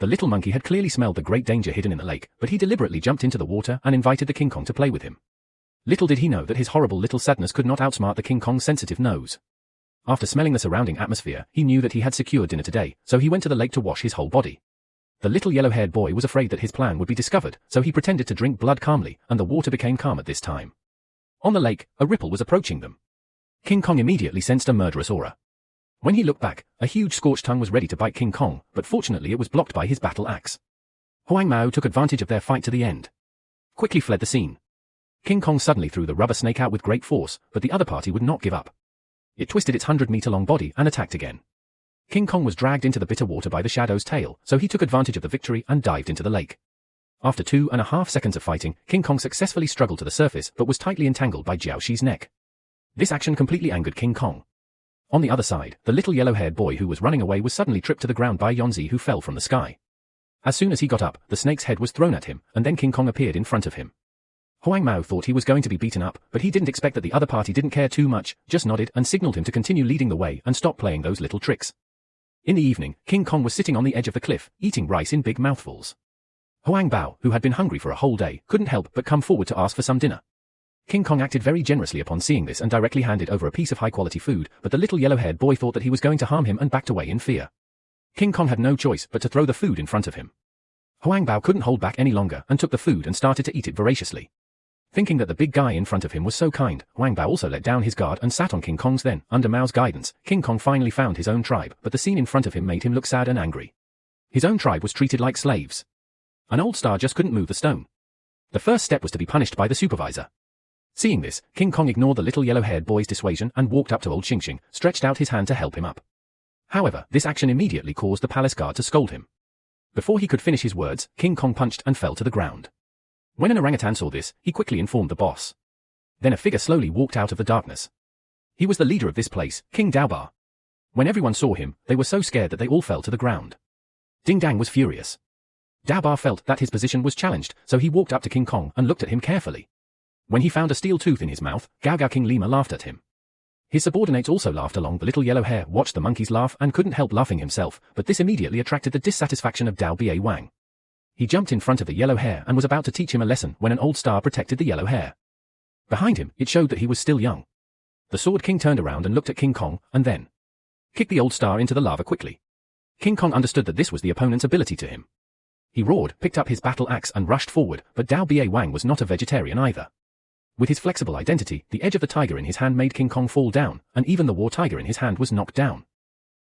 The little monkey had clearly smelled the great danger hidden in the lake, but he deliberately jumped into the water and invited the King Kong to play with him. Little did he know that his horrible little sadness could not outsmart the King Kong's sensitive nose. After smelling the surrounding atmosphere, he knew that he had secured dinner today, so he went to the lake to wash his whole body. The little yellow-haired boy was afraid that his plan would be discovered, so he pretended to drink blood calmly, and the water became calm at this time. On the lake, a ripple was approaching them. King Kong immediately sensed a murderous aura. When he looked back, a huge scorched tongue was ready to bite King Kong, but fortunately it was blocked by his battle axe. Huang Mao took advantage of their fight to the end. Quickly fled the scene. King Kong suddenly threw the rubber snake out with great force, but the other party would not give up. It twisted its 100-meter-long body and attacked again. King Kong was dragged into the bitter water by the shadow's tail, so he took advantage of the victory and dived into the lake. After 2.5 seconds of fighting, King Kong successfully struggled to the surface but was tightly entangled by Jiao Shi's neck. This action completely angered King Kong. On the other side, the little yellow-haired boy who was running away was suddenly tripped to the ground by Yonzi, who fell from the sky. As soon as he got up, the snake's head was thrown at him, and then King Kong appeared in front of him. Huang Mao thought he was going to be beaten up, but he didn't expect that the other party didn't care too much, just nodded and signaled him to continue leading the way and stop playing those little tricks. In the evening, King Kong was sitting on the edge of the cliff, eating rice in big mouthfuls. Huang Bao, who had been hungry for a whole day, couldn't help but come forward to ask for some dinner. King Kong acted very generously upon seeing this and directly handed over a piece of high-quality food, but the little yellow-haired boy thought that he was going to harm him and backed away in fear. King Kong had no choice but to throw the food in front of him. Huang Bao couldn't hold back any longer and took the food and started to eat it voraciously. Thinking that the big guy in front of him was so kind, Huang Bao also let down his guard and sat on King Kong's. Then, under Mao's guidance, King Kong finally found his own tribe, but the scene in front of him made him look sad and angry. His own tribe was treated like slaves. An old star just couldn't move the stone. The first step was to be punished by the supervisor. Seeing this, King Kong ignored the little yellow-haired boy's dissuasion and walked up to old Xing Xing, stretched out his hand to help him up. However, this action immediately caused the palace guard to scold him. Before he could finish his words, King Kong punched and fell to the ground. When an orangutan saw this, he quickly informed the boss. Then a figure slowly walked out of the darkness. He was the leader of this place, King Daobar. When everyone saw him, they were so scared that they all fell to the ground. Ding Dang was furious. Daobar felt that his position was challenged, so he walked up to King Kong and looked at him carefully. When he found a steel tooth in his mouth, Gao Gao King Lima laughed at him. His subordinates also laughed along. The little yellow hair watched the monkeys laugh and couldn't help laughing himself, but this immediately attracted the dissatisfaction of Dao Bia Wang. He jumped in front of the yellow hair and was about to teach him a lesson when an old star protected the yellow hair. Behind him, it showed that he was still young. The Sword King turned around and looked at King Kong, and then kicked the old star into the lava quickly. King Kong understood that this was the opponent's ability to him. He roared, picked up his battle axe and rushed forward, but Dao Bia Wang was not a vegetarian either. With his flexible identity, the edge of the tiger in his hand made King Kong fall down, and even the war tiger in his hand was knocked down.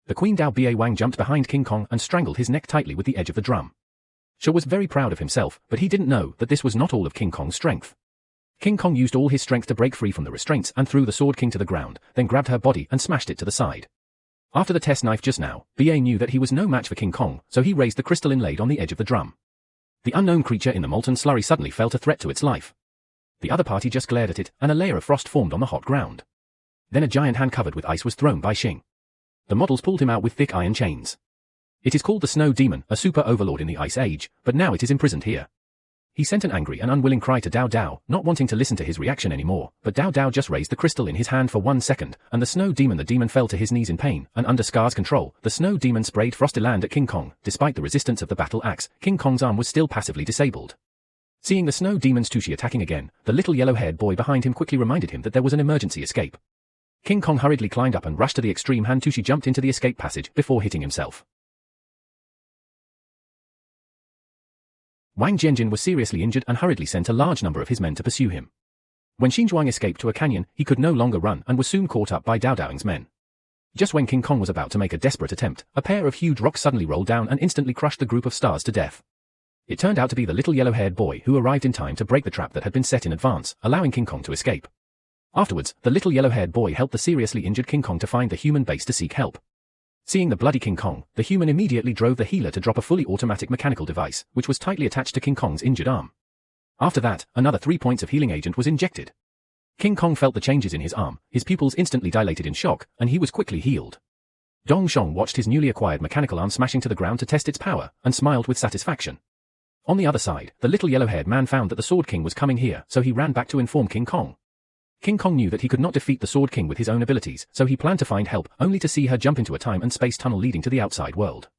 The Queen Dao Bia Wang jumped behind King Kong and strangled his neck tightly with the edge of the drum. Sha was very proud of himself, but he didn't know that this was not all of King Kong's strength. King Kong used all his strength to break free from the restraints and threw the Sword King to the ground, then grabbed her body and smashed it to the side. After the test knife just now, Ba knew that he was no match for King Kong, so he raised the crystal inlaid on the edge of the drum. The unknown creature in the molten slurry suddenly felt a threat to its life. The other party just glared at it, and a layer of frost formed on the hot ground. Then a giant hand covered with ice was thrown by Xing. The models pulled him out with thick iron chains. It is called the Snow Demon, a super overlord in the Ice Age, but now it is imprisoned here. He sent an angry and unwilling cry to Dao Dao, not wanting to listen to his reaction anymore, but Dao Dao just raised the crystal in his hand for 1 second, and the Snow Demon fell to his knees in pain, and under Scar's control, the Snow Demon sprayed frosty land at King Kong. Despite the resistance of the battle axe, King Kong's arm was still passively disabled. Seeing the Snow Demon's Tushi attacking again, the little yellow-haired boy behind him quickly reminded him that there was an emergency escape. King Kong hurriedly climbed up and rushed to the extreme hand. Tushi jumped into the escape passage before hitting himself. Wang Jianjin was seriously injured and hurriedly sent a large number of his men to pursue him. When Xinzhuang escaped to a canyon, he could no longer run and was soon caught up by Dao Daoing's men. Just when King Kong was about to make a desperate attempt, a pair of huge rocks suddenly rolled down and instantly crushed the group of stars to death. It turned out to be the little yellow-haired boy who arrived in time to break the trap that had been set in advance, allowing King Kong to escape. Afterwards, the little yellow-haired boy helped the seriously injured King Kong to find the human base to seek help. Seeing the bloody King Kong, the human immediately drove the healer to drop a fully automatic mechanical device, which was tightly attached to King Kong's injured arm. After that, another 3 points of healing agent was injected. King Kong felt the changes in his arm, his pupils instantly dilated in shock, and he was quickly healed. Dong Shong watched his newly acquired mechanical arm smashing to the ground to test its power, and smiled with satisfaction. On the other side, the little yellow-haired man found that the Sword King was coming here, so he ran back to inform King Kong. King Kong knew that he could not defeat the Sword King with his own abilities, so he planned to find help, only to see her jump into a time and space tunnel leading to the outside world.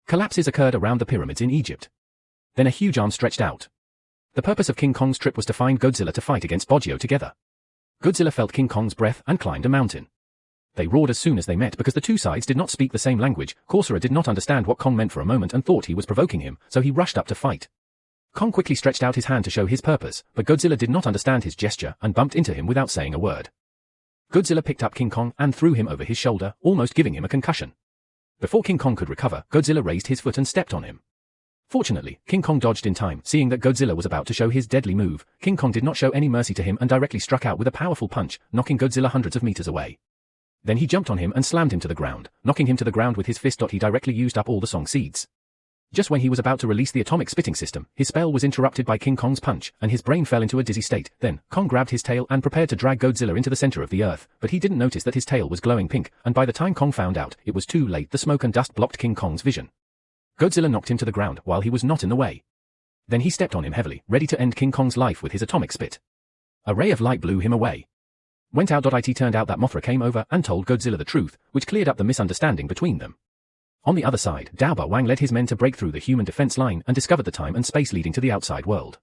Collapses occurred around the pyramids in Egypt. Then a huge arm stretched out. The purpose of King Kong's trip was to find Godzilla to fight against Bogio together. Godzilla felt King Kong's breath and climbed a mountain. They roared as soon as they met because the two sides did not speak the same language. Corsair did not understand what Kong meant for a moment and thought he was provoking him, so he rushed up to fight. Kong quickly stretched out his hand to show his purpose, but Godzilla did not understand his gesture and bumped into him without saying a word. Godzilla picked up King Kong and threw him over his shoulder, almost giving him a concussion. Before King Kong could recover, Godzilla raised his foot and stepped on him. Fortunately, King Kong dodged in time. Seeing that Godzilla was about to show his deadly move, King Kong did not show any mercy to him and directly struck out with a powerful punch, knocking Godzilla hundreds of meters away. Then he jumped on him and slammed him to the ground, knocking him to the ground with his fist. He directly used up all the song seeds. Just when he was about to release the atomic spitting system, his spell was interrupted by King Kong's punch, and his brain fell into a dizzy state. Then, Kong grabbed his tail and prepared to drag Godzilla into the center of the earth, but he didn't notice that his tail was glowing pink, and by the time Kong found out, it was too late. The smoke and dust blocked King Kong's vision. Godzilla knocked him to the ground while he was not in the way. Then he stepped on him heavily, ready to end King Kong's life with his atomic spit. A ray of light blew him away. Went out. It turned out that Mothra came over and told Godzilla the truth, which cleared up the misunderstanding between them. On the other side, Daoba Wang led his men to break through the human defense line and discovered the time and space leading to the outside world.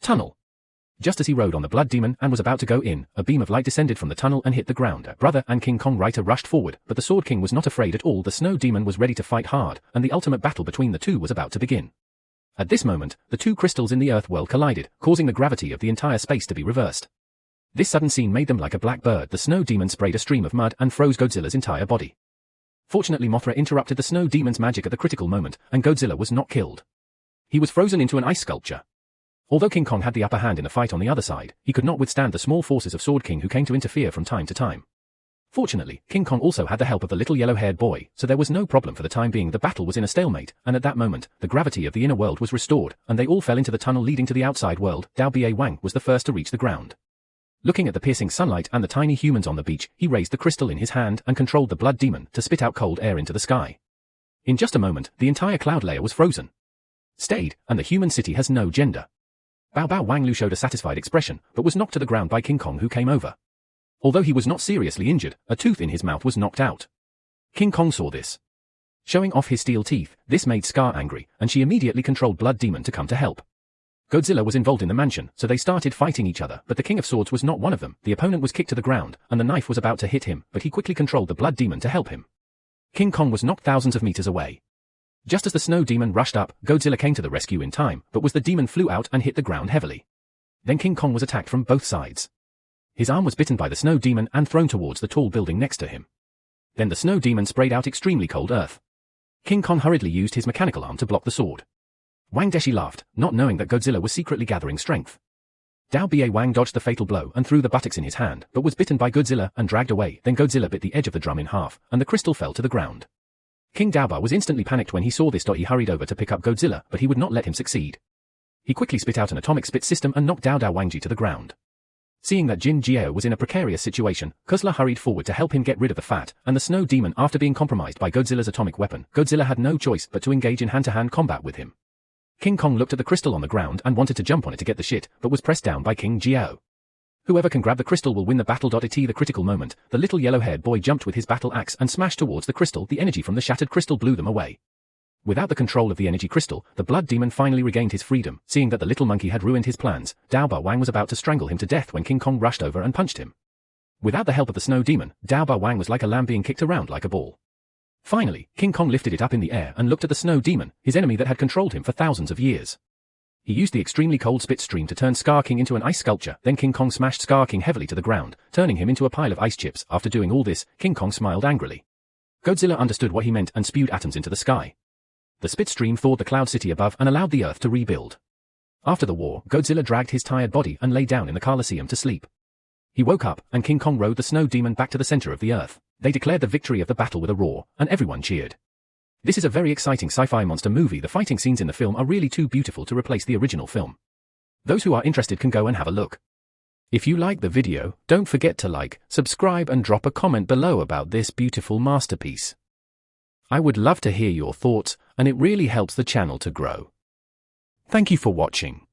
Tunnel. Just as he rode on the Blood Demon and was about to go in, a beam of light descended from the tunnel and hit the ground. Brother and King Kong Rider rushed forward, but the Sword King was not afraid at all. The Snow Demon was ready to fight hard, and the ultimate battle between the two was about to begin. At this moment, the two crystals in the Earth world collided, causing the gravity of the entire space to be reversed. This sudden scene made them like a black bird. The Snow Demon sprayed a stream of mud and froze Godzilla's entire body. Fortunately, Mothra interrupted the Snow Demon's magic at the critical moment, and Godzilla was not killed. He was frozen into an ice sculpture. Although King Kong had the upper hand in the fight on the other side, he could not withstand the small forces of Sword King who came to interfere from time to time. Fortunately, King Kong also had the help of the little yellow-haired boy, so there was no problem for the time being. The battle was in a stalemate, and at that moment, the gravity of the inner world was restored, and they all fell into the tunnel leading to the outside world. Daoba Wang was the first to reach the ground. Looking at the piercing sunlight and the tiny humans on the beach, he raised the crystal in his hand and controlled the Blood Demon to spit out cold air into the sky. In just a moment, the entire cloud layer was frozen. Stayed, and the human city has no gender. Bao Wang Lu showed a satisfied expression, but was knocked to the ground by King Kong who came over. Although he was not seriously injured, a tooth in his mouth was knocked out. King Kong saw this. Showing off his steel teeth, this made Scar angry, and she immediately controlled Blood Demon to come to help. Godzilla was involved in the mansion, so they started fighting each other, but the King of Swords was not one of them. The opponent was kicked to the ground, and the knife was about to hit him, but he quickly controlled the Blood Demon to help him. King Kong was knocked thousands of meters away. Just as the Snow Demon rushed up, Godzilla came to the rescue in time, but the demon flew out and hit the ground heavily. Then King Kong was attacked from both sides. His arm was bitten by the Snow Demon and thrown towards the tall building next to him. Then the Snow Demon sprayed out extremely cold earth. King Kong hurriedly used his mechanical arm to block the sword. Wang Deshi laughed, not knowing that Godzilla was secretly gathering strength. Daoba Wang dodged the fatal blow and threw the buttocks in his hand, but was bitten by Godzilla and dragged away. Then Godzilla bit the edge of the drum in half, and the crystal fell to the ground. King Daoba was instantly panicked when he saw this. He hurried over to pick up Godzilla, but he would not let him succeed. He quickly spit out an atomic spit system and knocked Daoba Wangji to the ground. Seeing that Jin Jiao was in a precarious situation, Kusla hurried forward to help him get rid of the fat, and the Snow Demon after being compromised by Godzilla's atomic weapon. Godzilla had no choice but to engage in hand-to-hand combat with him. King Kong looked at the crystal on the ground and wanted to jump on it to get the shit, but was pressed down by King Jiao. Whoever can grab the crystal will win the battle. At the critical moment, the little yellow-haired boy jumped with his battle axe and smashed towards the crystal. The energy from the shattered crystal blew them away. Without the control of the energy crystal, the Blood Demon finally regained his freedom. Seeing that the little monkey had ruined his plans, Daoba Wang was about to strangle him to death when King Kong rushed over and punched him. Without the help of the Snow Demon, Daoba Wang was like a lamb being kicked around like a ball. Finally, King Kong lifted it up in the air and looked at the Snow Demon, his enemy that had controlled him for thousands of years. He used the extremely cold spit stream to turn Scar King into an ice sculpture. Then King Kong smashed Scar King heavily to the ground, turning him into a pile of ice chips. After doing all this, King Kong smiled angrily. Godzilla understood what he meant and spewed atoms into the sky. The spit stream thawed the cloud city above and allowed the earth to rebuild. After the war, Godzilla dragged his tired body and lay down in the Colosseum to sleep. He woke up, and King Kong rode the Snow Demon back to the center of the earth. They declared the victory of the battle with a roar, and everyone cheered. This is a very exciting sci-fi monster movie. The fighting scenes in the film are really too beautiful to replace the original film. Those who are interested can go and have a look. If you like the video, don't forget to like, subscribe and drop a comment below about this beautiful masterpiece. I would love to hear your thoughts, and it really helps the channel to grow. Thank you for watching.